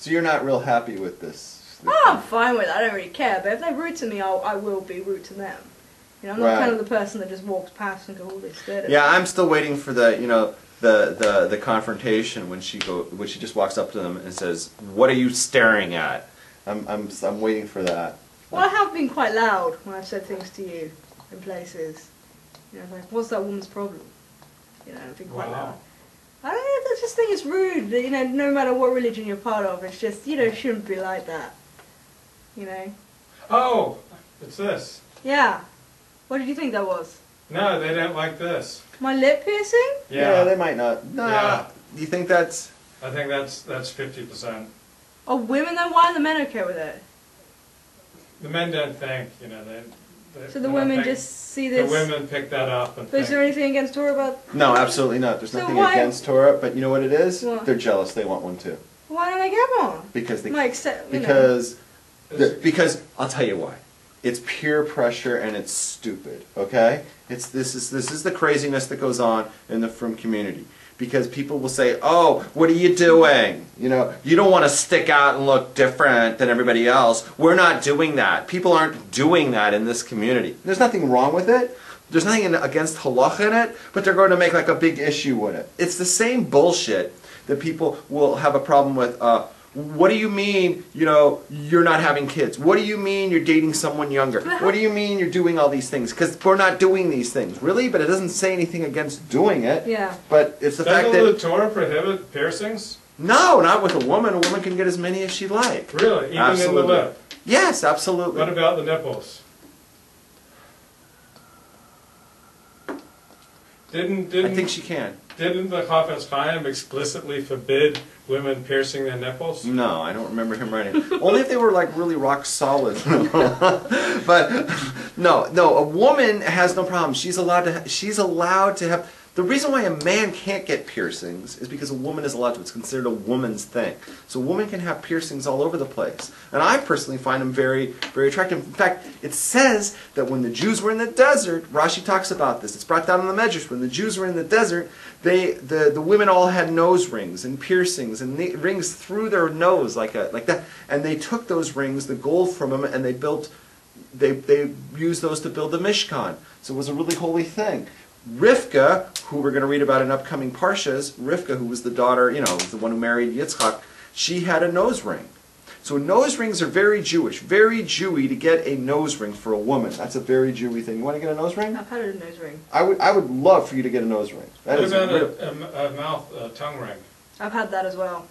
So you're not real happy with this? Oh, I'm fine with it. I don't really care. But if they're rude to me, I will be rude to them. You know, I'm not kind of the person that just walks past and goes, "Oh, they're scared of me." Yeah, I'm still waiting for the, you know, the confrontation when she just walks up to them and says, "What are you staring at?" I'm waiting for that. Well, I have been quite loud when I've said things to you in places. You know, like, what's that woman's problem? You know, I've been quite loud. I don't know, I just think it's rude that, you know, no matter what religion you're part of, it's just, you know, it shouldn't be like that. You know? Oh, it's this. Yeah. What did you think that was? No, they don't like this. My lip piercing? Yeah, they might not. Nah, yeah. Do you think that's... I think that's 50%. Oh, women then? Why are the men okay with it? The men don't think, you know, so the women just see this... The women pick that up and But is there anything against Torah about... No, absolutely not. There's nothing against Torah, but you know what it is? What? They're jealous. They want one too. Why don't they get one? Because they... Because I'll tell you why. It's peer pressure and it's stupid, okay? This is the craziness that goes on in the frum community. Because people will say, "Oh, what are you doing? You know, you don't want to stick out and look different than everybody else." We're not doing that. People aren't doing that in this community. There's nothing wrong with it. There's nothing against halacha in it, but they're going to make like a big issue with it. It's the same bullshit that people will have a problem with. What do you mean, you know, you're not having kids? What do you mean you're dating someone younger? What do you mean you're doing all these things? Because we're not doing these things. Really? But it doesn't say anything against doing it. Yeah. But it's the fact that... Doesn't the Torah prohibit piercings? No, not with a woman. A woman can get as many as she like. Really? Even in the lip? Yes, absolutely. What about the nipples? I think she can. Didn't the Chafetz Chaim explicitly forbid women piercing their nipples? No, I don't remember him writing. Only if they were like really rock solid. But no, a woman has no problem. She's allowed to have. The reason why a man can't get piercings is because a woman is allowed to. It's considered a woman's thing. So a woman can have piercings all over the place. And I personally find them very, very attractive. In fact, it says that when the Jews were in the desert, Rashi talks about this. It's brought down in the Medrash. When the Jews were in the desert, the women all had nose rings and piercings and rings through their nose like that. And they took those rings, the gold from them, and they used those to build the Mishkan. So it was a really holy thing. Rivka, who we're going to read about in upcoming Parshas, Rivka, who was the daughter, you know, the one who married Yitzchak, she had a nose ring. So nose rings are very Jewish, very Jewy to get a nose ring for a woman. That's a very Jewy thing. You want to get a nose ring? I've had a nose ring. I would love for you to get a nose ring. What about a tongue ring? I've had that as well.